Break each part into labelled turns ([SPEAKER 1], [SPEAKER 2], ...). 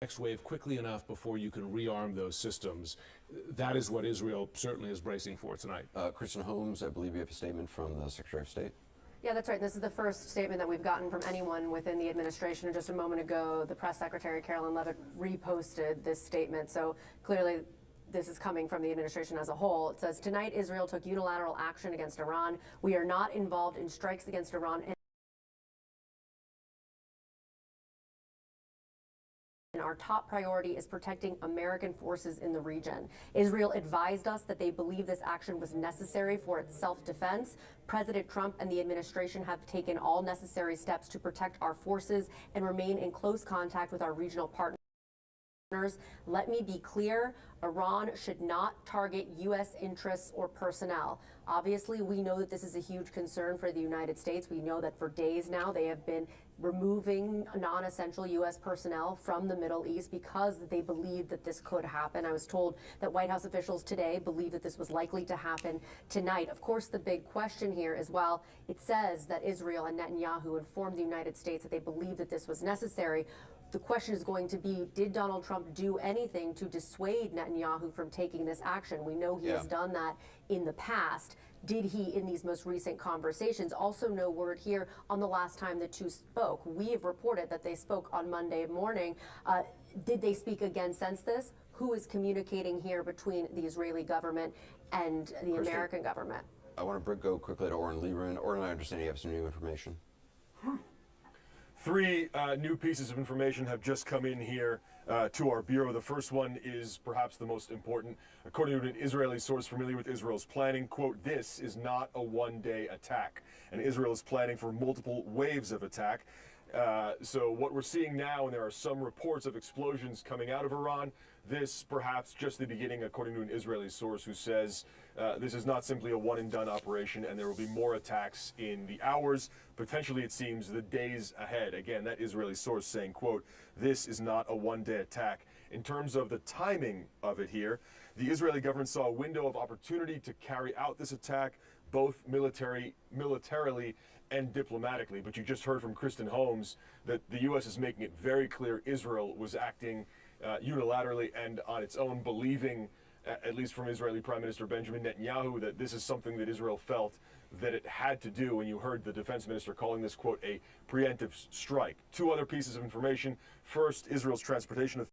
[SPEAKER 1] next wave quickly enough before you can rearm those systems. That is what Israel certainly is bracing for tonight.
[SPEAKER 2] Kristen Holmes, I believe you have a statement from the Secretary of State.
[SPEAKER 3] Yeah, that's right. This is the first statement that we've gotten from anyone within the administration. And just a moment ago, the press secretary, Carolyn Levitt, reposted this statement. So clearly, this is coming from the administration as a whole. It says, tonight, Israel took unilateral action against Iran. We are not involved in strikes against Iran. And our top priority is protecting American forces in the region. Israel advised us that they believe this action was necessary for its self-defense. President Trump and the administration have taken all necessary steps to protect our forces and remain in close contact with our regional partners. Let me be clear, Iran should not target U.S. interests or personnel. Obviously, we know that this is a huge concern for the United States. We know that for days now they have been removing non-essential U.S. personnel from the Middle East because they believe that this could happen. I was told that White House officials today believe that this was likely to happen tonight. Of course, the big question here is, well, it says that Israel and Netanyahu informed the United States that they believe that this was necessary. The question is going to be, did Donald Trump do anything to dissuade Netanyahu from taking this action? We know he has done that in the past. Did he, in these most recent conversations, also no word here on the last time the two spoke? We have reported that they spoke on Monday morning. Did they speak again since this? Who is communicating here between the Israeli government and the American government?
[SPEAKER 2] I want to go quickly to Oren Lieberman. Oren, I understand you have some new information.
[SPEAKER 4] Three new pieces of information have just come in here to our bureau. The first one is perhaps the most important. According to an Israeli source familiar with Israel's planning, quote, this is not a one-day attack. And Israel is planning for multiple waves of attack. So what we're seeing now, and there are some reports of explosions coming out of Iran, this perhaps just the beginning, according to an Israeli source who says this is not simply a one-and-done operation, and there will be more attacks in the hours, potentially it seems the days ahead. Again, that Israeli source saying, quote, this is not a one-day attack. In terms of the timing of it here, the Israeli government saw a window of opportunity to carry out this attack, both militarily and diplomatically. But you just heard from Kristen Holmes that the U.S. is making it very clear Israel was acting unilaterally and on its own, believing, at least from Israeli Prime Minister Benjamin Netanyahu, that this is something that Israel felt that it had to do. And you heard the defense minister calling this, quote, a preemptive strike. Two other pieces of information. First, Israel's transportation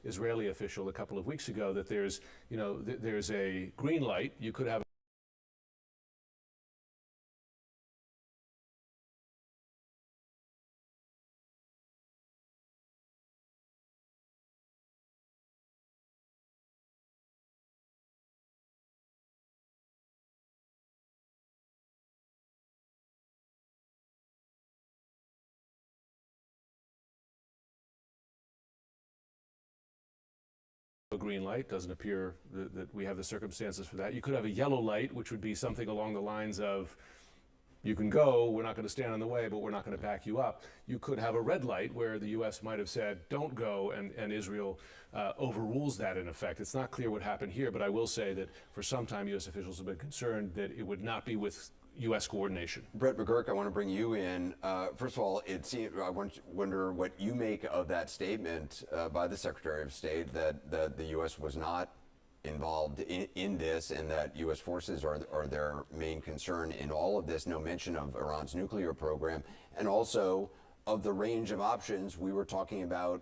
[SPEAKER 1] Israeli official a couple of weeks ago that there's a green light. You could have green light. Doesn't appear that we have the circumstances for that. You could have a yellow light, which would be something along the lines of, you can go, we're not going to stand in the way, but we're not going to back you up. You could have a red light where the U.S. might have said, don't go, and Israel overrules that in effect. It's not clear what happened here, but I will say that for some time U.S. officials have been concerned that it would not be with U.S. coordination.
[SPEAKER 2] Brett McGurk, I want to bring you in. First of all, I wonder what you make of that statement by the Secretary of State that the U.S. was not involved in this, and that U.S. forces are their main concern in all of this. No mention of Iran's nuclear program, and also of the range of options we were talking about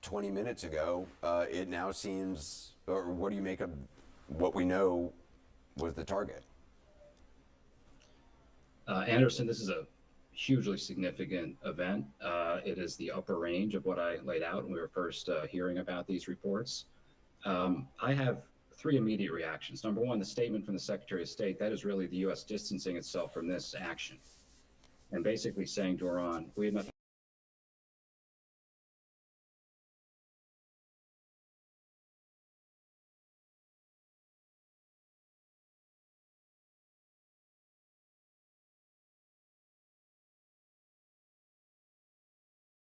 [SPEAKER 2] 20 minutes ago. It now seems, or what do you make of what we know was the target?
[SPEAKER 5] Anderson, this is a hugely significant event. It is the upper range of what I laid out when we were first hearing about these reports. I have three immediate reactions. Number one, the statement from the Secretary of State, that is really the U.S. distancing itself from this action and basically saying to Iran, we have nothing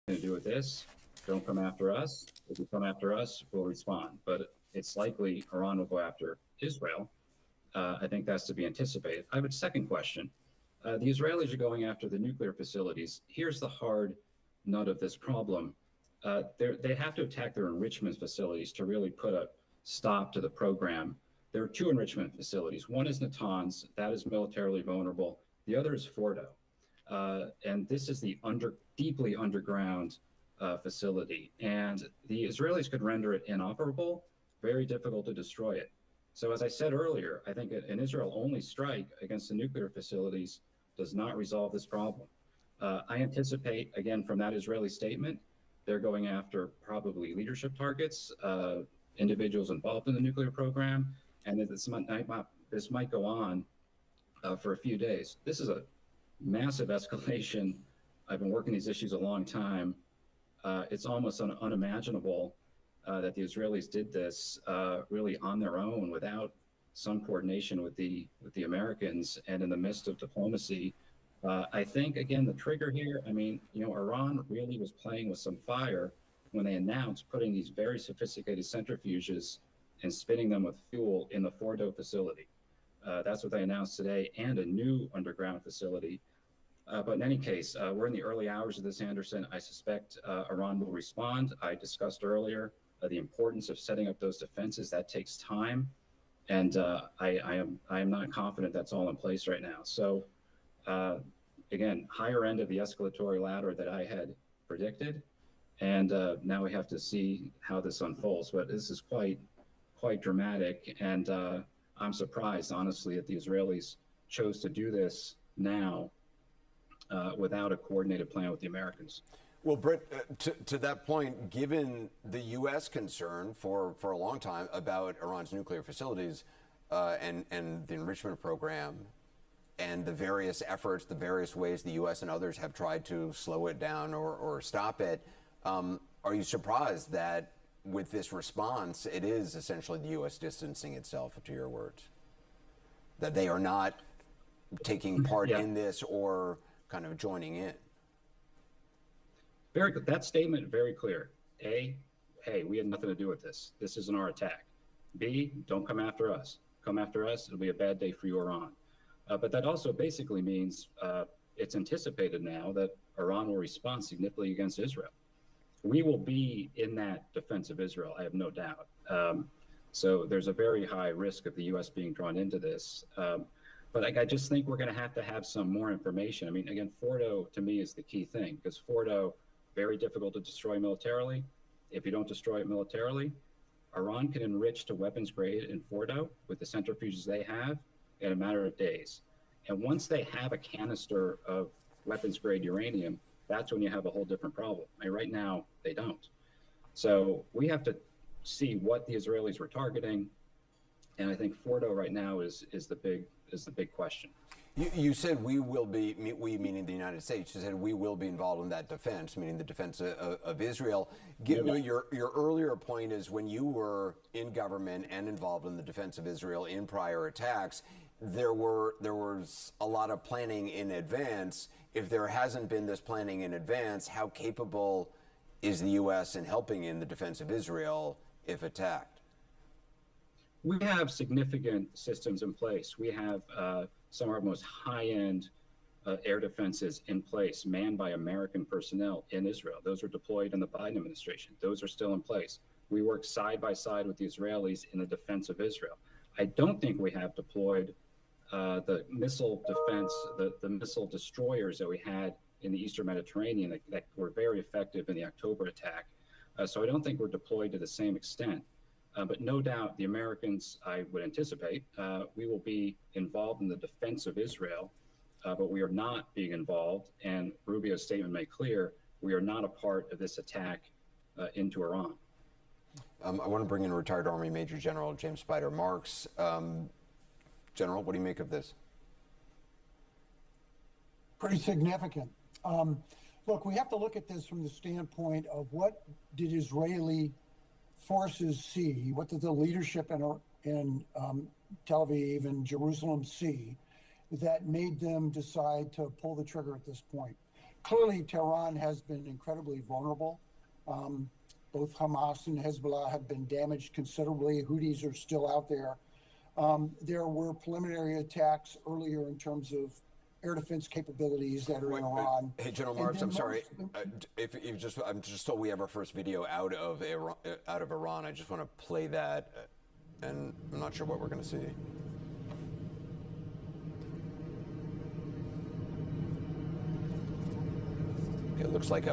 [SPEAKER 5] to do with this. Don't come after us. If you come after us, we'll respond. But it's likely Iran will go after Israel. I think that's to be anticipated. I have a second question. The Israelis are going after the nuclear facilities. Here's the hard nut of this problem. They have to attack their enrichment facilities to really put a stop to the program. There are two enrichment facilities. One is Natanz, that is militarily vulnerable. The other is Fordo. And this is the deeply underground facility. And the Israelis could render it inoperable, very difficult to destroy it. So as I said earlier, I think an Israel-only strike against the nuclear facilities does not resolve this problem. I anticipate, again, from that Israeli statement, they're going after probably leadership targets, individuals involved in the nuclear program, and that this might go on for a few days. This is a massive escalation. I've been working these issues a long time. It's almost unimaginable that the Israelis did this really on their own without some coordination with the Americans and in the midst of diplomacy. I think, again, the trigger here, I mean, Iran really was playing with some fire when they announced putting these very sophisticated centrifuges and spinning them with fuel in the Fordo facility. That's what they announced today, and a new underground facility. But in any case, we're in the early hours of this, Anderson. I suspect Iran will respond. I discussed earlier the importance of setting up those defenses. That takes time. And I am not confident that's all in place right now. So again, higher end of the escalatory ladder that I had predicted. And now we have to see how this unfolds. But this is quite dramatic. And I'm surprised, honestly, that the Israelis chose to do this now without a coordinated plan with the Americans.
[SPEAKER 2] Well, Britt, to that point, given the U.S. concern for a long time about Iran's nuclear facilities and the enrichment program and the various efforts, the various ways the U.S. and others have tried to slow it down or stop it, are you surprised that with this response, it is essentially the U.S. distancing itself, to your words? That they are not taking part in this or kind of joining in?
[SPEAKER 5] Very good. That statement, very clear. A, hey, we had nothing to do with this. This isn't our attack. B, don't come after us. Come after us, it'll be a bad day for you, Iran. But that also basically means it's anticipated now that Iran will respond significantly against Israel. We will be in that defense of Israel, I have no doubt. So there's a very high risk of the U.S. being drawn into this. But I just think we're going to have some more information. I mean, again, Fordo to me is the key thing, because Fordo, very difficult to destroy militarily. If you don't destroy it militarily, Iran can enrich to weapons grade in Fordo with the centrifuges they have in a matter of days. And once they have a canister of weapons grade uranium, that's when you have a whole different problem. And right now, they don't. So we have to see what the Israelis were targeting. And I think Fordo right now is the big question.
[SPEAKER 2] You said we will be, we meaning the United States, you said we will be involved in that defense, meaning the defense of Israel. Your earlier point is when you were in government and involved in the defense of Israel in prior attacks, there was a lot of planning in advance. If there hasn't been this planning in advance, how capable is the U.S. in helping in the defense of Israel if attacked?
[SPEAKER 5] We have significant systems in place. We have some of our most high-end air defenses in place, manned by American personnel in Israel. Those were deployed in the Biden administration. Those are still in place. We work side by side with the Israelis in the defense of Israel. I don't think we have deployed the missile defense, the missile destroyers that we had in the Eastern Mediterranean that were very effective in the October attack. So I don't think we're deployed to the same extent. But no doubt the Americans, I would anticipate, we will be involved in the defense of Israel, but we are not being involved, and Rubio's statement made clear, we are not a part of this attack into Iran.
[SPEAKER 2] I want to bring in retired Army Major General James Spider Marks. General, what do you make of this?
[SPEAKER 6] Pretty significant. Look, we have to look at this from the standpoint of what did Israeli forces see, what did the leadership in Tel Aviv and Jerusalem see that made them decide to pull the trigger at this point? Clearly, Tehran has been incredibly vulnerable. Both Hamas and Hezbollah have been damaged considerably. Houthis are still out there. There were preliminary attacks earlier in terms of air defense capabilities that are in Iran.
[SPEAKER 2] Hey, General Marks, I'm sorry. I'm just told we have our first video out of Iran. I just want to play that, and I'm not sure what we're going to see. It looks like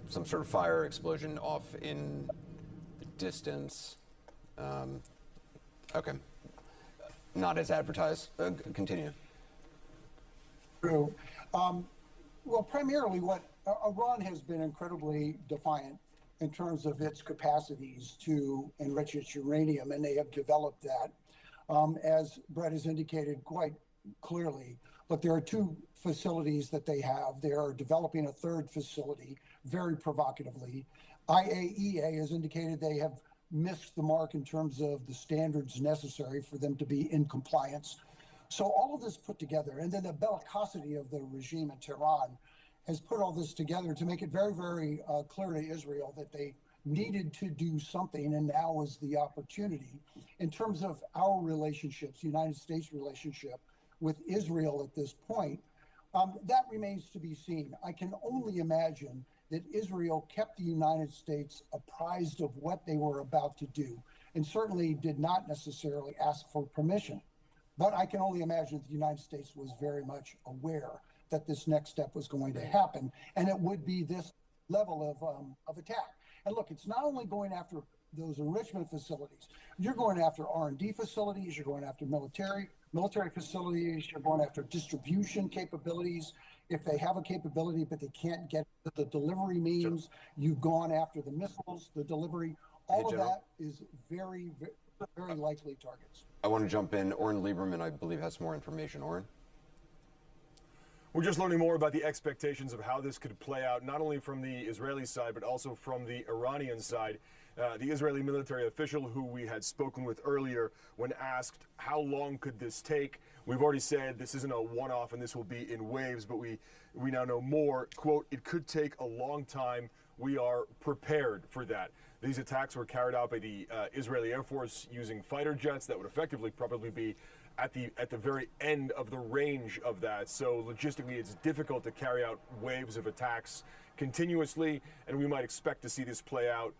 [SPEAKER 2] some sort of fire explosion off in the distance. Okay, not as advertised. Continue.
[SPEAKER 6] True. Well, primarily what Iran has been incredibly defiant in terms of its capacities to enrich its uranium, and they have developed that. As Brett has indicated quite clearly, but there are two facilities that they have. They are developing a third facility very provocatively. IAEA has indicated they have missed the mark in terms of the standards necessary for them to be in compliance. So all of this put together, and then the bellicosity of the regime in Tehran has put all this together to make it very, very clear to Israel that they needed to do something, and now is the opportunity. In terms of our relationships, the United States relationship with Israel at this point, that remains to be seen. I can only imagine that Israel kept the United States apprised of what they were about to do, and certainly did not necessarily ask for permission. But I can only imagine that the United States was very much aware that this next step was going to happen, and it would be this level of attack. And look, it's not only going after those enrichment facilities. You're going after R&D facilities. You're going after military facilities. You're going after distribution capabilities. If they have a capability but they can't get the delivery means, you've gone after the missiles, the delivery. All of that is very, very, very likely targets.
[SPEAKER 2] I want to jump in. Oren Lieberman, I believe, has more information. Oren?
[SPEAKER 4] We're just learning more about the expectations of how this could play out, not only from the Israeli side, but also from the Iranian side. The Israeli military official who we had spoken with earlier, when asked how long could this take, we've already said this isn't a one-off and this will be in waves, but we now know more. Quote, it could take a long time. We are prepared for that. These attacks were carried out by the Israeli Air Force using fighter jets that would effectively probably be at the very end of the range of that. So logistically, it's difficult to carry out waves of attacks continuously, and we might expect to see this play out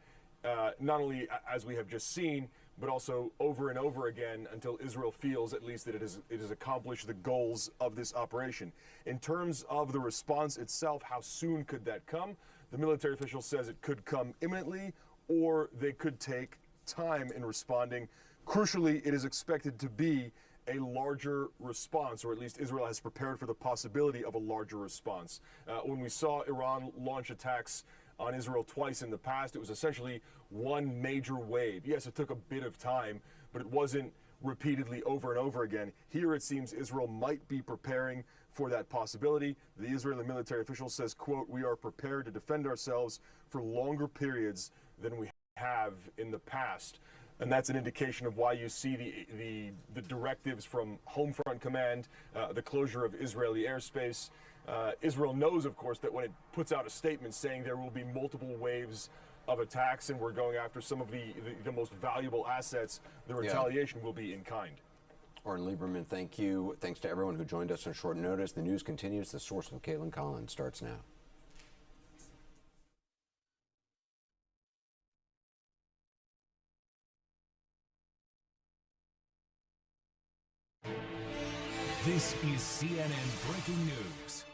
[SPEAKER 4] not only as we have just seen, but also over and over again until Israel feels at least that it has accomplished the goals of this operation. In terms of the response itself, how soon could that come? The military official says it could come imminently, or they could take time in responding. Crucially, it is expected to be a larger response, or at least Israel has prepared for the possibility of a larger response. When we saw Iran launch attacks on Israel twice in the past, it was essentially one major wave. Yes, it took a bit of time, but it wasn't repeatedly over and over again. Here it seems Israel might be preparing for that possibility. The Israeli military official says, quote, "We are prepared to defend ourselves for longer periods than we have in the past." And that's an indication of why you see the directives from Home Front Command, the closure of Israeli airspace. Israel knows, of course, that when it puts out a statement saying there will be multiple waves of attacks and we're going after some of the most valuable assets, the retaliation will be in kind.
[SPEAKER 2] Oren Lieberman, thank you. Thanks to everyone who joined us on short notice. The news continues. The Source with Caitlin Collins starts now.
[SPEAKER 7] This is CNN Breaking News.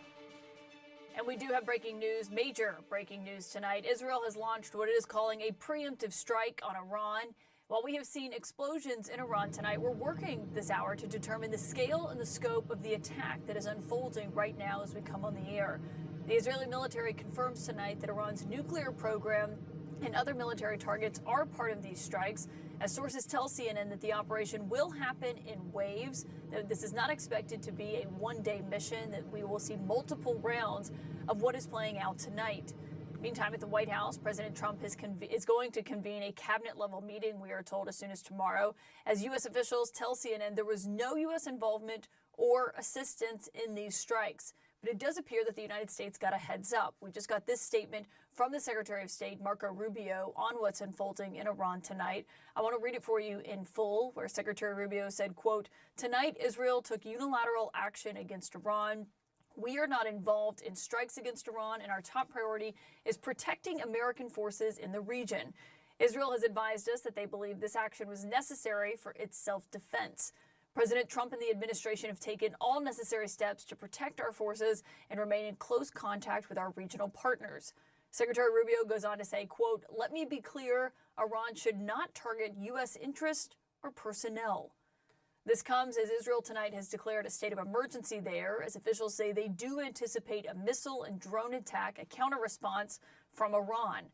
[SPEAKER 8] And we do have breaking news, major breaking news tonight. Israel has launched what it is calling a preemptive strike on Iran. While we have seen explosions in Iran tonight, we're working this hour to determine the scale and the scope of the attack that is unfolding right now as we come on the air. The Israeli military confirms tonight that Iran's nuclear program and other military targets are part of these strikes, as sources tell CNN that the operation will happen in waves, that this is not expected to be a one-day mission, that we will see multiple rounds of what is playing out tonight. Meantime, at the White House, President Trump is going to convene a cabinet-level meeting, we are told, as soon as tomorrow, as U.S. officials tell CNN there was no U.S. involvement or assistance in these strikes. But it does appear that the United States got a heads up. We just got this statement from the Secretary of State, Marco Rubio, on what's unfolding in Iran tonight. I want to read it for you in full, where Secretary Rubio said, quote, "Tonight, Israel took unilateral action against Iran. We are not involved in strikes against Iran, and our top priority is protecting American forces in the region. Israel has advised us that they believe this action was necessary for its self-defense. President Trump and the administration have taken all necessary steps to protect our forces and remain in close contact with our regional partners." Secretary Rubio goes on to say, quote, "Let me be clear, Iran should not target U.S. interest or personnel." This comes as Israel tonight has declared a state of emergency there, as officials say they do anticipate a missile and drone attack, a counter-response from Iran.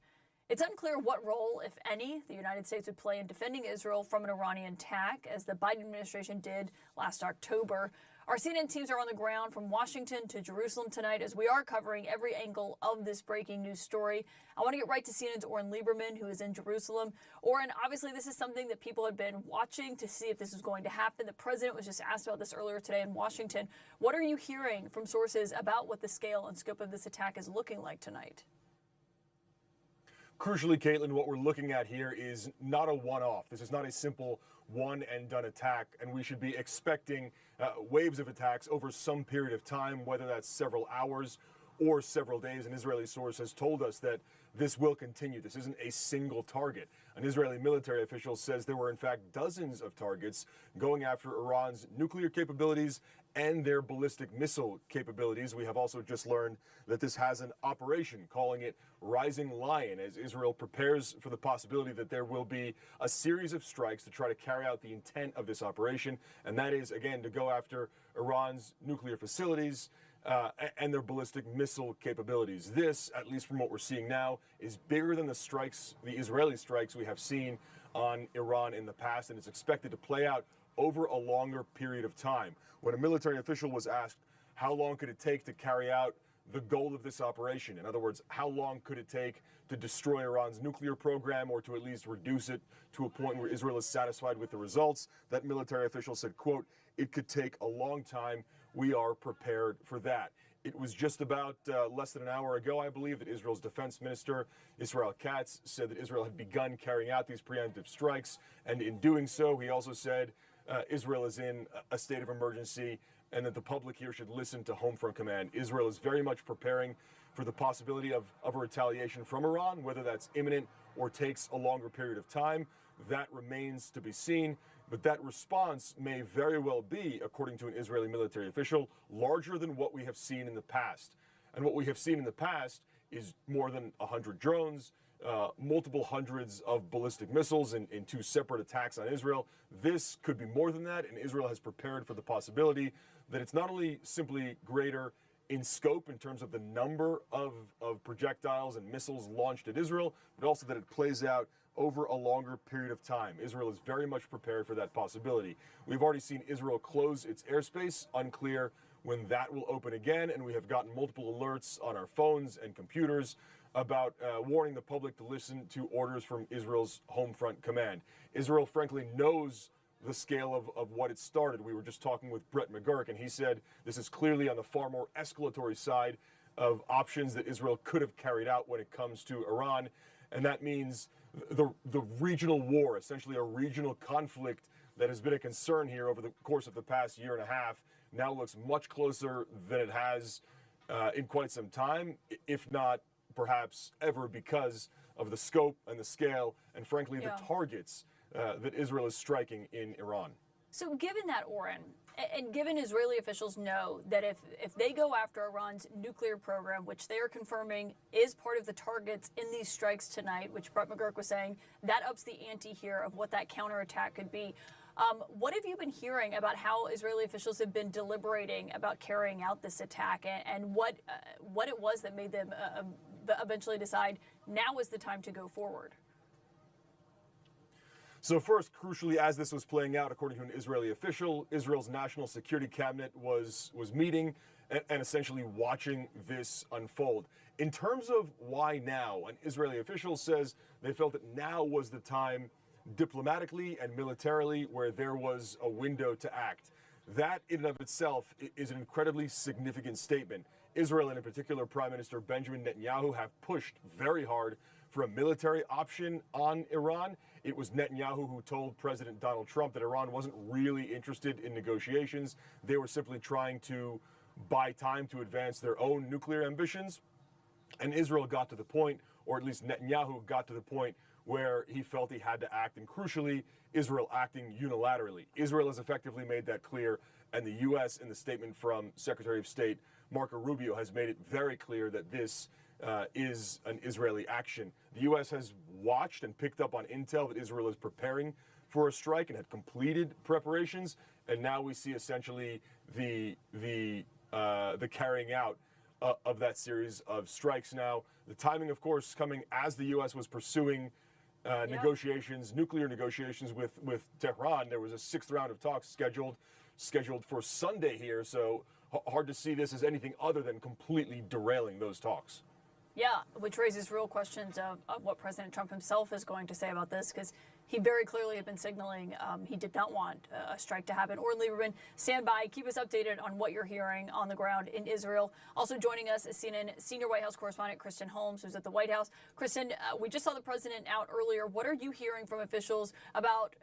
[SPEAKER 8] It's unclear what role, if any, the United States would play in defending Israel from an Iranian attack, as the Biden administration did last October. Our CNN teams are on the ground from Washington to Jerusalem tonight as we are covering every angle of this breaking news story. I want to get right to CNN's Oren Lieberman, who is in Jerusalem. Oren, obviously this is something that people had been watching to see if this was going to happen. The president was just asked about this earlier today in Washington. What are you hearing from sources about what the scale and scope of this attack is looking like tonight?
[SPEAKER 4] Crucially, Caitlin, what we're looking at here is not a one-off. This is not a simple one-and-done attack, and we should be expecting waves of attacks over some period of time, whether that's several hours or several days. An Israeli source has told us that this will continue. This isn't a single target. An Israeli military official says there were, in fact, dozens of targets going after Iran's nuclear capabilities and their ballistic missile capabilities. We have also just learned that this has an operation, calling it Rising Lion, as Israel prepares for the possibility that there will be a series of strikes to try to carry out the intent of this operation, and that is, again, to go after Iran's nuclear facilities and their ballistic missile capabilities. This, at least from what we're seeing now, is bigger than the strikes, the Israeli strikes we have seen on Iran in the past, and it's expected to play out over a longer period of time. When a military official was asked how long could it take to carry out the goal of this operation, in other words, how long could it take to destroy Iran's nuclear program or to at least reduce it to a point where Israel is satisfied with the results, that military official said, quote, "It could take a long time. We are prepared for that." It was just about less than an hour ago, I believe, that Israel's defense minister, Israel Katz, said that Israel had begun carrying out these preemptive strikes. And in doing so, he also said Israel is in a state of emergency and that the public here should listen to Home Front Command. Israel is very much preparing for the possibility of a retaliation from Iran, whether that's imminent or takes a longer period of time. That remains to be seen. But that response may very well be, according to an Israeli military official, larger than what we have seen in the past. And what we have seen in the past is more than 100 drones, multiple hundreds of ballistic missiles in two separate attacks on Israel. This could be more than that, and Israel has prepared for the possibility that it's not only simply greater in scope in terms of the number of projectiles and missiles launched at Israel, but also that it plays out over a longer period of time. Israel is very much prepared for that possibility. We've already seen Israel close its airspace, unclear when that will open again, and we have gotten multiple alerts on our phones and computers about warning the public to listen to orders from Israel's home front command. Israel, frankly, knows the scale of what it started. We were just talking with Brett McGurk, and he said this is clearly on the far more escalatory side of options that Israel could have carried out when it comes to Iran. And that means the regional war, essentially a regional conflict that has been a concern here over the course of the past year and a half, now looks much closer than it has in quite some time, if not perhaps ever, because of the scope and the scale and, frankly, the targets that Israel is striking in Iran.
[SPEAKER 8] So given that, Oren, and given Israeli officials know that if they go after Iran's nuclear program, which they are confirming is part of the targets in these strikes tonight, which Brett McGurk was saying, that ups the ante here of what that counterattack could be. What have you been hearing about how Israeli officials have been deliberating about carrying out this attack, and what it was that made them eventually decide now is the time to go forward?
[SPEAKER 4] So first, crucially, as this was playing out, according to an Israeli official, Israel's National Security Cabinet was meeting and essentially watching this unfold. In terms of why now, an Israeli official says they felt that now was the time diplomatically and militarily where there was a window to act. That in and of itself is an incredibly significant statement. Israel, and in particular Prime Minister Benjamin Netanyahu, have pushed very hard for a military option on Iran. It was Netanyahu who told President Donald Trump that Iran wasn't really interested in negotiations. They were simply trying to buy time to advance their own nuclear ambitions. And Israel got to the point, or at least Netanyahu got to the point, where he felt he had to act, and crucially, Israel acting unilaterally. Israel has effectively made that clear, and the U.S., in the statement from Secretary of State Marco Rubio, has made it very clear that this is an Israeli action. The U.S. has watched and picked up on intel that Israel is preparing for a strike and had completed preparations, and now we see essentially the carrying out of that series of strikes. Now, the timing, of course, coming as the U.S. was pursuing negotiations, nuclear negotiations with Tehran. There was a sixth round of talks scheduled for Sunday here, so hard to see this as anything other than completely derailing those talks.
[SPEAKER 8] Yeah, which raises real questions of what President Trump himself is going to say about this, because he very clearly had been signaling he did not want a strike to happen. Oren Lieberman, stand by. Keep us updated on what you're hearing on the ground in Israel. Also joining us is CNN senior White House correspondent Kristen Holmes, who's at the White House. Kristen, we just saw the president out earlier. What are you hearing from officials about,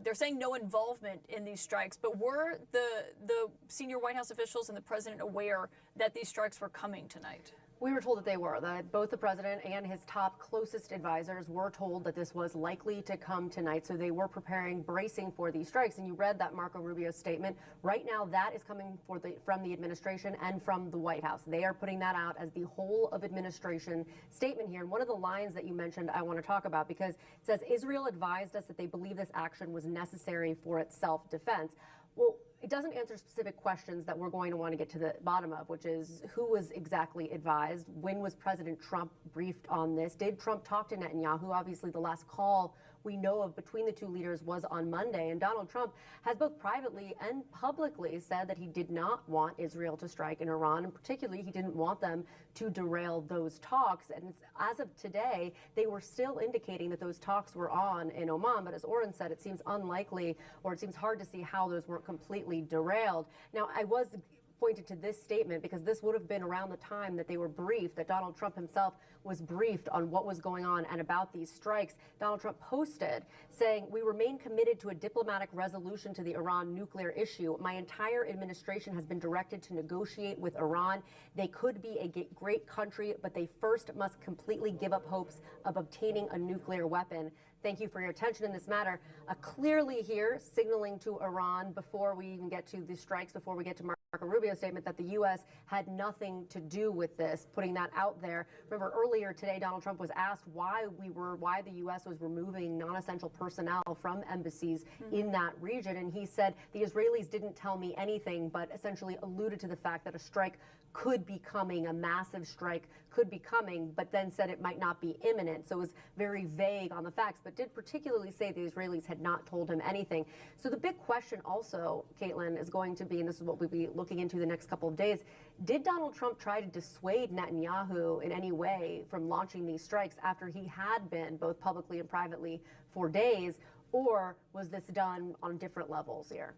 [SPEAKER 8] they're saying no involvement in these strikes, but were the senior White House officials and the president aware that these strikes were coming tonight?
[SPEAKER 3] We were told that they were, that both the president and his top closest advisors were told that this was likely to come tonight. So they were preparing, bracing for these strikes. And you read that Marco Rubio statement. Right now, that is coming from the administration and from the White House. They are putting that out as the whole of administration statement here. And one of the lines that you mentioned, I want to talk about, because it says Israel advised us that they believe this action was necessary for its self-defense. Well, it doesn't answer specific questions that we're going to want to get to the bottom of, which is who was exactly advised? When was President Trump briefed on this? Did Trump talk to Netanyahu? Obviously, the last call we know of between the two leaders was on Monday. And Donald Trump has both privately and publicly said that he did not want Israel to strike in Iran. And particularly, he didn't want them to derail those talks. And as of today, they were still indicating that those talks were on in Oman. But as Oren said, it seems unlikely, or it seems hard to see how those weren't completely derailed. Now, I was pointed to this statement because this would have been around the time that they were briefed, that Donald Trump himself was briefed on what was going on and about these strikes. Donald Trump posted saying, "We remain committed to a diplomatic resolution to the Iran nuclear issue. My entire administration has been directed to negotiate with Iran. They could be a great country, but they first must completely give up hopes of obtaining a nuclear weapon. Thank you for your attention in this matter." Clearly here, signaling to Iran before we even get to the strikes, before we get to Marco Rubio's statement that the U.S. had nothing to do with this, putting that out there. Remember, earlier today, Donald Trump was asked why the U.S. was removing non-essential personnel from embassies in that region, and he said the Israelis didn't tell me anything, but essentially alluded to the fact that a strike could be coming, a massive strike could be coming, but then said it might not be imminent. So it was very vague on the facts, but did particularly say the Israelis had not told him anything. So the big question also, Caitlin, is going to be, and this is what we'll be looking into the next couple of days, did Donald Trump try to dissuade Netanyahu in any way from launching these strikes after he had been, both publicly and privately, for days, or was this done on different levels here?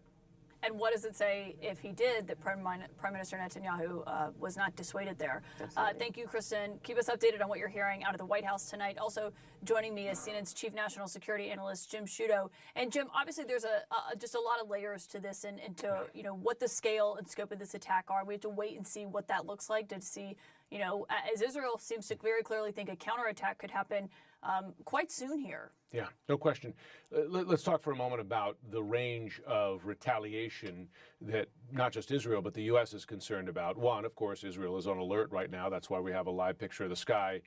[SPEAKER 8] And what does it say if he did, that Prime Minister Netanyahu was not dissuaded there? Thank you, Kristen. Keep us updated on what you're hearing out of the White House tonight. Also joining me is CNN's Chief National Security Analyst, Jim Sciutto. And Jim, obviously there's just a lot of layers to this and to, you know, what the scale and scope of this attack are. We have to wait and see what that looks like to see, you know, as Israel seems to very clearly think a counterattack could happen quite soon here.
[SPEAKER 1] Yeah, no question. Let's talk for a moment about the range of retaliation that not just Israel, but the U.S. is concerned about. One, of course, Israel is on alert right now. That's why we have a live picture of the sky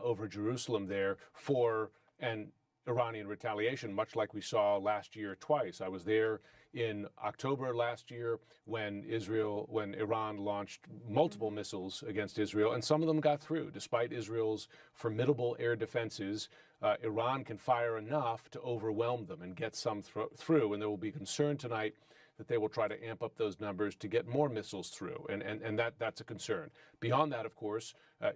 [SPEAKER 1] over Jerusalem there for an Iranian retaliation, much like we saw last year twice. I was there in October last year when Iran launched multiple missiles against Israel, and some of them got through. Despite Israel's formidable air defenses, Iran can fire enough to overwhelm them and get some through, and there will be concern tonight that they will try to amp up those numbers to get more missiles through, and that's a concern. Beyond that, of course,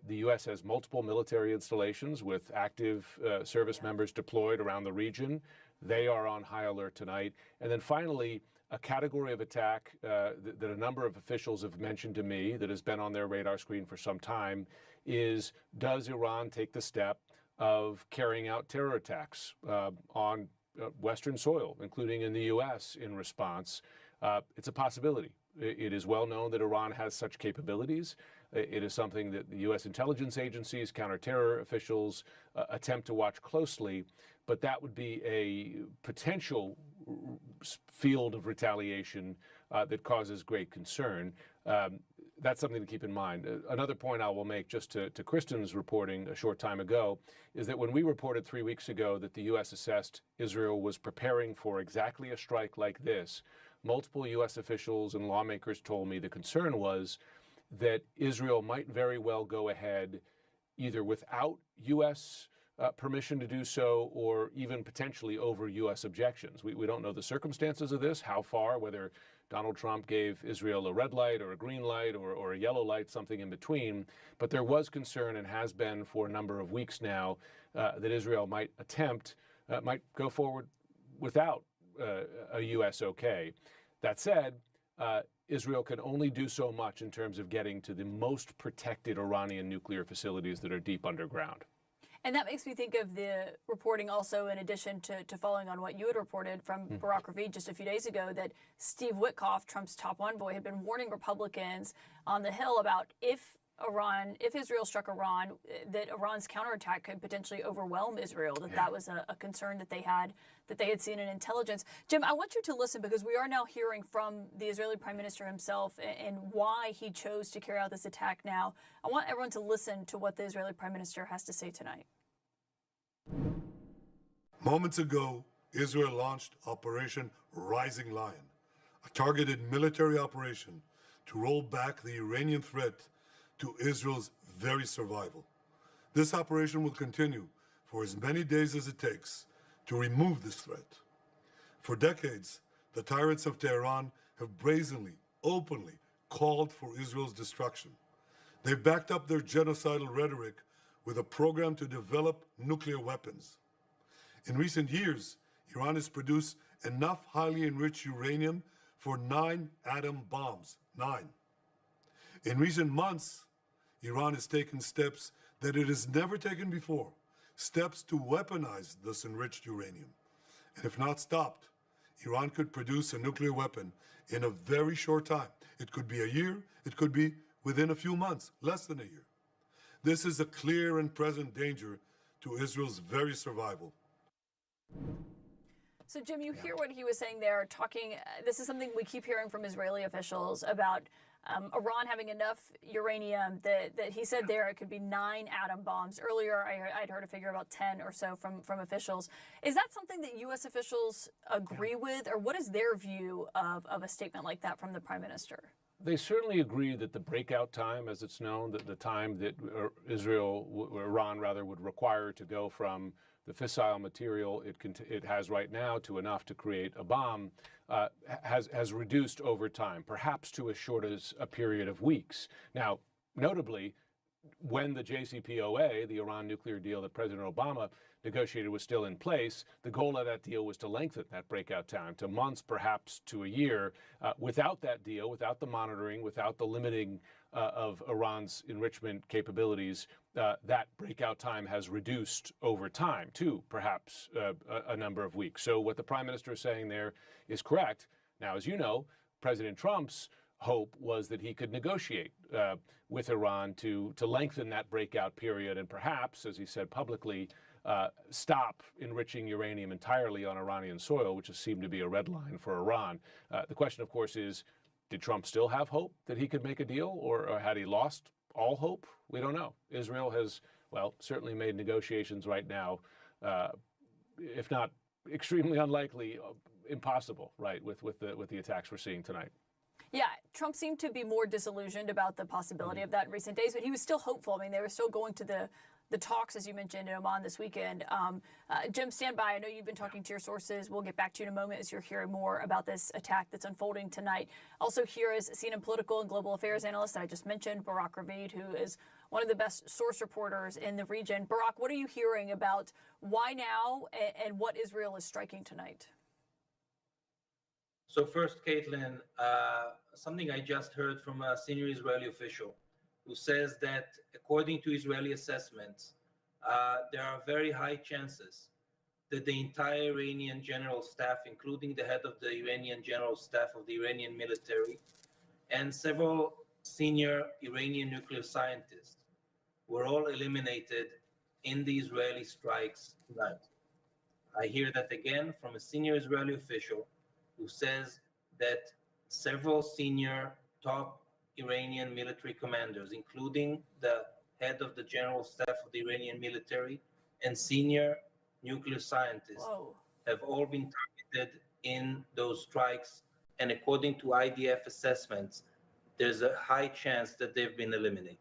[SPEAKER 1] the U.S. has multiple military installations with active service members deployed around the region. They are on high alert tonight. And then finally, a category of attack that a number of officials have mentioned to me that has been on their radar screen for some time is, does Iran take the step of carrying out terror attacks on Western soil, including in the U.S. in response? It's a possibility. It is well known that Iran has such capabilities. It is something that the U.S. intelligence agencies, counterterror officials attempt to watch closely, but that would be a potential field of retaliation that causes great concern. That's something to keep in mind. Another point I will make just to Kristen's reporting a short time ago is that when we reported 3 weeks ago that the U.S. assessed Israel was preparing for exactly a strike like this, multiple U.S. officials and lawmakers told me the concern was that Israel might very well go ahead either without U.S. Permission to do so, or even potentially over U.S. objections. We don't know the circumstances of this, how far, whether Donald Trump gave Israel a red light or a green light or a yellow light, something in between. But there was concern, and has been for a number of weeks now, that Israel might go forward without a U.S. okay. That said, Israel can only do so much in terms of getting to the most protected Iranian nuclear facilities that are deep underground.
[SPEAKER 8] And that makes me think of the reporting also, in addition to following on what you had reported from Barack Ravid just a few days ago, that Steve Witkoff, Trump's top envoy, had been warning Republicans on the Hill about if Israel struck Iran, that Iran's counterattack could potentially overwhelm Israel, that was a concern that they had seen in intelligence. Jim, I want you to listen, because we are now hearing from the Israeli Prime Minister himself and why he chose to carry out this attack now. I want everyone to listen to what the Israeli Prime Minister has to say tonight.
[SPEAKER 9] Moments ago, Israel launched Operation Rising Lion, a targeted military operation to roll back the Iranian threat to Israel's very survival. This operation will continue for as many days as it takes to remove this threat. For decades, the tyrants of Tehran have brazenly, openly called for Israel's destruction. They've backed up their genocidal rhetoric with a program to develop nuclear weapons. In recent years, Iran has produced enough highly enriched uranium for 9 atom bombs. 9. In recent months, Iran has taken steps that it has never taken before, steps to weaponize this enriched uranium. And if not stopped, Iran could produce a nuclear weapon in a very short time. It could be a year, it could be within a few months, less than a year. This is a clear and present danger to Israel's very survival.
[SPEAKER 8] So, Jim, you hear what he was saying there, this is something we keep hearing from Israeli officials about Iran having enough uranium that he said there it could be 9 atom bombs. Earlier, I'd heard a figure about 10 or so from officials. Is that something that U.S. officials agree with, or what is their view of a statement like that from the Prime Minister?
[SPEAKER 1] They certainly agree that the breakout time, as it's known, that the time that Iran rather, would require to go from the fissile material it has right now to enough to create a bomb, has reduced over time, perhaps to as short as a period of weeks. Now, notably, when the JCPOA, the Iran nuclear deal that President Obama negotiated, was still in place, the goal of that deal was to lengthen that breakout time to months, perhaps to a year. Without that deal, without the monitoring, without the limiting of Iran's enrichment capabilities, that breakout time has reduced over time to perhaps a number of weeks. So what the Prime Minister is saying there is correct. Now, as you know, President Trump's hope was that he could negotiate with Iran to lengthen that breakout period and perhaps, as he said publicly, stop enriching uranium entirely on Iranian soil, which has seemed to be a red line for Iran. The question, of course, is, did Trump still have hope that he could make a deal, or had he lost all hope? We don't know. Israel has, well, certainly made negotiations right now, if not extremely unlikely, impossible, right, with the attacks we're seeing tonight.
[SPEAKER 8] Yeah, Trump seemed to be more disillusioned about the possibility of that in recent days, but he was still hopeful. I mean, they were still going to the talks, as you mentioned, in Oman this weekend. Jim, stand by. I know you've been talking to your sources. We'll get back to you in a moment as you're hearing more about this attack that's unfolding tonight. Also here is CNN political and global affairs analyst that I just mentioned, Barak Ravid, who is one of the best source reporters in the region. Barak, what are you hearing about why now and what Israel is striking tonight?
[SPEAKER 10] So first, Caitlin, something I just heard from a senior Israeli official who says that according to Israeli assessments, there are very high chances that the entire Iranian general staff, including the head of the Iranian general staff of the Iranian military, and several senior Iranian nuclear scientists were all eliminated in the Israeli strikes tonight. I hear that again from a senior Israeli official who says that several senior top Iranian military commanders, including the head of the general staff of the Iranian military and senior nuclear scientists, have all been targeted in those strikes. And according to IDF assessments, there's a high chance that they've been eliminated.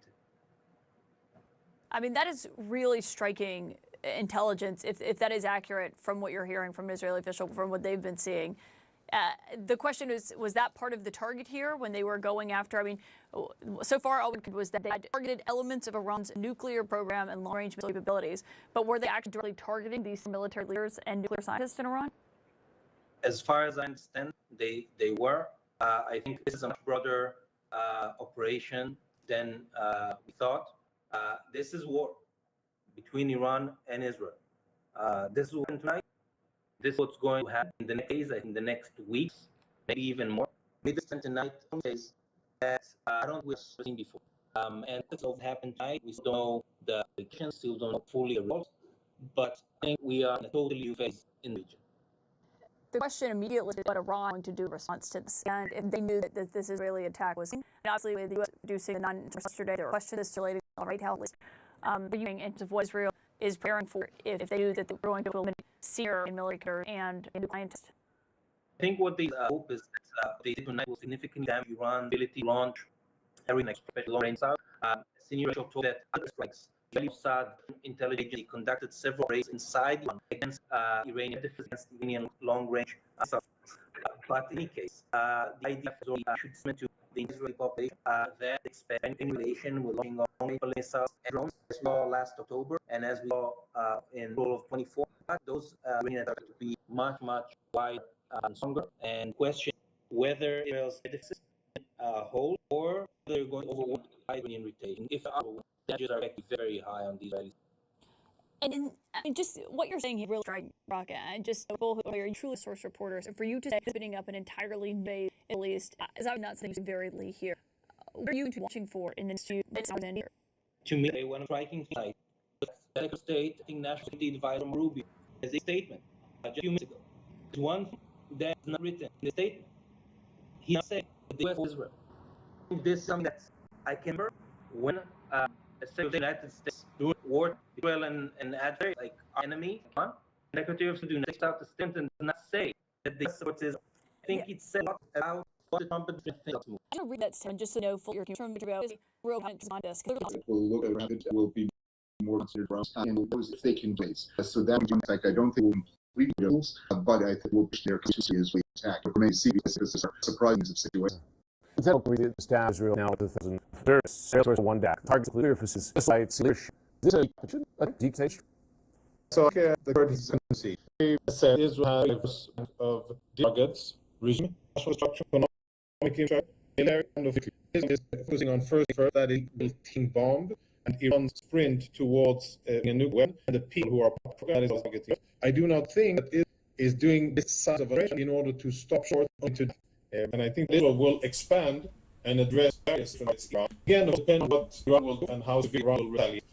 [SPEAKER 8] I mean, that is really striking intelligence, if that is accurate from what you're hearing from an Israeli official, from what they've been seeing. The question is, was that part of the target here when they were going after? I mean, so far all we could was that they had targeted elements of Iran's nuclear program and long-range capabilities, but were they actually directly targeting these military leaders and nuclear scientists in Iran?
[SPEAKER 10] As far as I understand, they were. I think this is a much broader operation than we thought. This is war between Iran and Israel. This is what happened tonight. This is what's going to happen in the next days, in the next weeks, maybe even more. Maybe tonight, days that I don't think we've seen before. And this will happen tonight. We still don't know the conditions, still don't know fully the results, but I think we are in a totally new phase in the region.
[SPEAKER 8] The question immediately is what Iran going to do in response to this. And if they knew that this Israeli attack was, and obviously with the U.S. reducing the non-yesterday, there were questions related to the White House, in terms of what Israel is preparing for if they knew that they were going to eliminate senior military and scientists.
[SPEAKER 10] I think what they hope is that they did tonight will significantly damage Iran's ability to launch every next special long-range missile. Senior official told that other strikes, the Mossad intelligence agency conducted several raids inside Iran against Iranian defense, Iranian long-range missiles. But in any case, the IDF has already issued statement to the Israeli population that expect any relation with launching long-range missiles and drones, as we saw last October, and as we saw in the of 24. Those Iranian attacks to be much wider and stronger, and question whether Israel's defenses hold or they're going to overwhelm by Iranian retaliation. If they are overwhelmed, the damages are actually very high on the Israelis.
[SPEAKER 8] And I mean, just what you're saying here really striking, Rocket. And just people who are truly source reporters, and for you to say spinning up an entirely new base, at least, as I'm not saying very late here, what are you watching for in the next few years?
[SPEAKER 10] To me, they want a striking fight. The Secretary of State, I think National Security Advisor Rubio, has a statement just a few minutes ago. There's one thing that's not written in the statement. He said that the U.S. Israel. This is something that I can remember when the United States do war Israel and adversary like our enemy. Secretary of State do not take out the statement and does not say that the U.S. supports Israel. I think it said a lot about
[SPEAKER 8] I'm gonna read that statement just so you know for your concern about real on this.
[SPEAKER 11] Will look around it will be more considered around and those if they can place. So that would like I don't think we'll completely bills, but I think we'll push their consistency as we attack. But remain see because this is a surprising situation.
[SPEAKER 1] The staff Israel now with the Salesforce one DAC targets clear for sites. Is this a dictation?
[SPEAKER 11] So the current consistency said Israel has of targets regime, national structure, economic impact, military and of is focusing on first that it will team bomb and Iran's sprint towards a nuclear weapon and the people who are targeting. I do not think that it is doing this size of operation in order to stop short into and I think Israel will expand and address various threats. Again, it will depend on what Iran will do and how severe Iran will retaliate.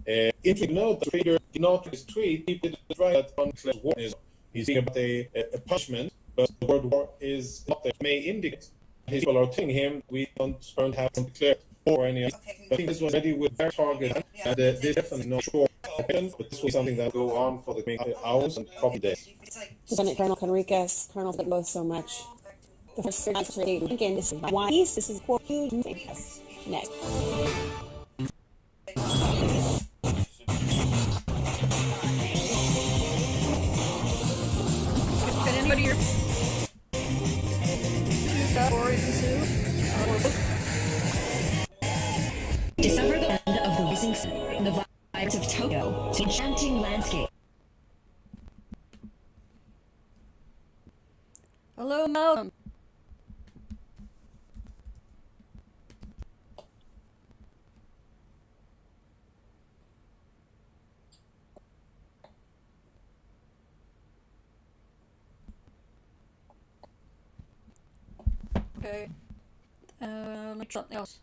[SPEAKER 11] Interesting note, the trader did not tweet, he did right that unclear war is. He's thinking about a punishment, but the word war is not there. It may indicate his people are telling him we don't have to declare war or any other. But I think this was already with their target, and this definitely not sure happened, but this was something that will go on for the coming hours and probably days.
[SPEAKER 12] Lieutenant Colonel Conricus, Colonel, thank both so much. The first again, this is why this is for huge next.
[SPEAKER 8] Can anybody hear?
[SPEAKER 13] Discover the end of the rising sun, the vibes of Tokyo, to enchanting landscape.
[SPEAKER 8] Hello, Malcolm. Okay. Let me try something else.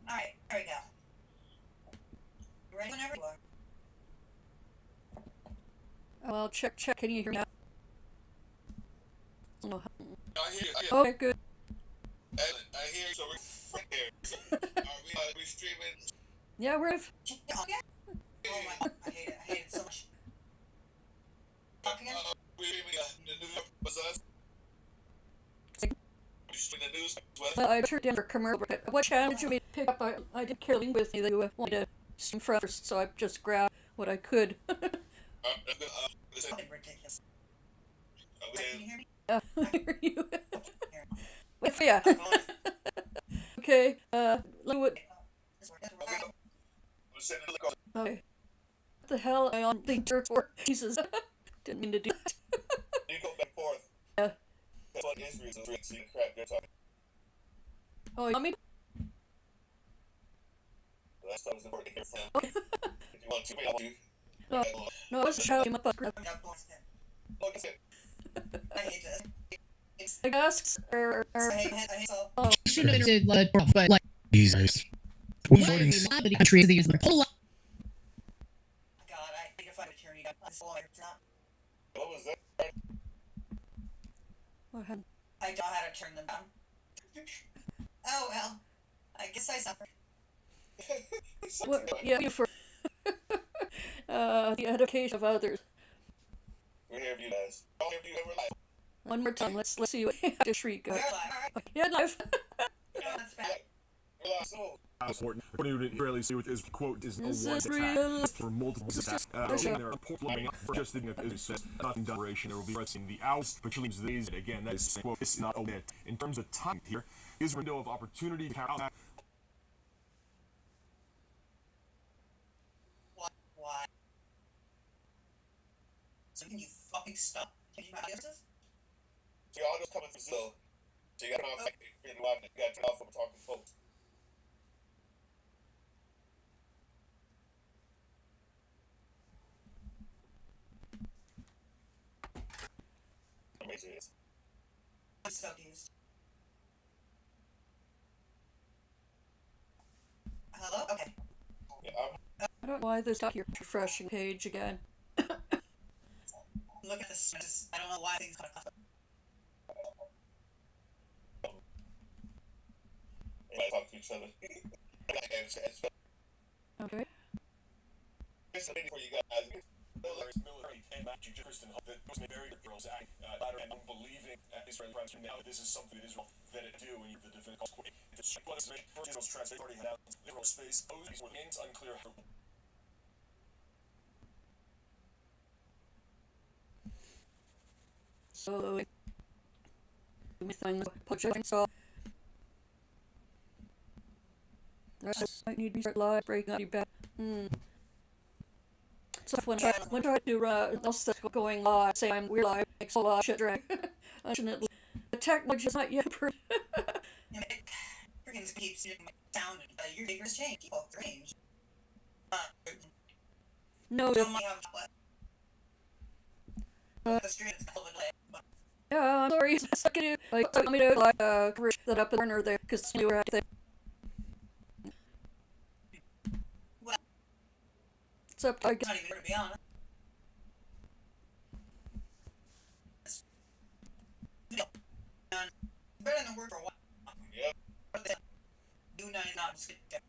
[SPEAKER 14] Alright, there we go. You ready whenever you are.
[SPEAKER 8] Well, check. Can you hear me now? Oh,
[SPEAKER 15] I hear you.
[SPEAKER 8] okay, good.
[SPEAKER 15] I hear you, so we're here. Are we streaming?
[SPEAKER 8] Yeah, we're.
[SPEAKER 14] Oh my god, I hate it so much. Talk again?
[SPEAKER 15] We're streaming the news was us. You streaming the news was
[SPEAKER 8] Well, I turned in for commercial. What channel did you pick up? I did care with you that you wanted to stream first, so I just grabbed what I could.
[SPEAKER 14] Ridiculous. Can you hear me?
[SPEAKER 8] I hear you. Wait for ya. Okay, let me what. Okay. What the hell am I on the dirt for? Jesus. Didn't mean to do that.
[SPEAKER 15] You go back and forth.
[SPEAKER 8] Yeah.
[SPEAKER 15] That's what Israel's doing. See the crap they're talking.
[SPEAKER 8] Oh, you want me?
[SPEAKER 15] Last time was important to hear from.
[SPEAKER 8] Okay.
[SPEAKER 15] If you want to, I'll do.
[SPEAKER 8] No, I wasn't shouting up.
[SPEAKER 14] I hate this.
[SPEAKER 8] The asks are
[SPEAKER 14] I hate so.
[SPEAKER 8] oh,
[SPEAKER 16] Should have did but like Jesus. The country of the years.
[SPEAKER 14] God, I need to find a tyranny. It's not.
[SPEAKER 15] What was that?
[SPEAKER 8] what happened?
[SPEAKER 14] I don't know how to turn them down. Oh well. I guess I suffer.
[SPEAKER 8] What? Yeah, you for the education of others.
[SPEAKER 15] We're here for you guys. All of you ever live.
[SPEAKER 8] One more time. Let's see what I just shriek.
[SPEAKER 14] We're alive.
[SPEAKER 8] Yeah, live.
[SPEAKER 14] That's bad.
[SPEAKER 15] We're live soon.
[SPEAKER 4] Important. According to Israeli see with his quote is a
[SPEAKER 8] This
[SPEAKER 4] one
[SPEAKER 8] is
[SPEAKER 4] attack
[SPEAKER 8] real.
[SPEAKER 4] for multiple attacks. There are reports lining up for just thinking of Israel says nothing done operation. There will be threats in the hours, but claims these again. That is quote. This is not a bit. In terms of time here, is window of opportunity to count.
[SPEAKER 14] Why? So can you fucking stop taking my ideas?
[SPEAKER 15] So y'all just coming to Brazil. So you got to turn off, like, you got to turn off from talking to folks. Amazing.
[SPEAKER 14] I'm so confused. Hello? Okay.
[SPEAKER 15] Yeah,
[SPEAKER 8] I don't know why this got your refreshing page again.
[SPEAKER 14] Look at this. I don't know why things got
[SPEAKER 15] might talk to each other.
[SPEAKER 8] Okay.
[SPEAKER 15] Here's something for you guys.
[SPEAKER 4] Military and Kristen Hunt that was very girls act and unbelieving Israeli Prime Minister now that this is something that Israel that it do and the defense Israel's translate already had Israel space for the names unclear how.
[SPEAKER 8] So so might need to be live breaking up back. So when I try to else that's going live, say I'm weird live, makes a lot of shit drag. Unfortunately, the technology is not yet
[SPEAKER 14] Freaking keeps sound. Your fingers change. Keep off the range.
[SPEAKER 8] No. Yeah, I'm sorry. I can do like tell me to like cover that up in the corner there because we were at the.
[SPEAKER 14] Well,
[SPEAKER 8] it's up to
[SPEAKER 14] not even to be honest. Better than work for a while.
[SPEAKER 15] Yep.
[SPEAKER 14] Do not just get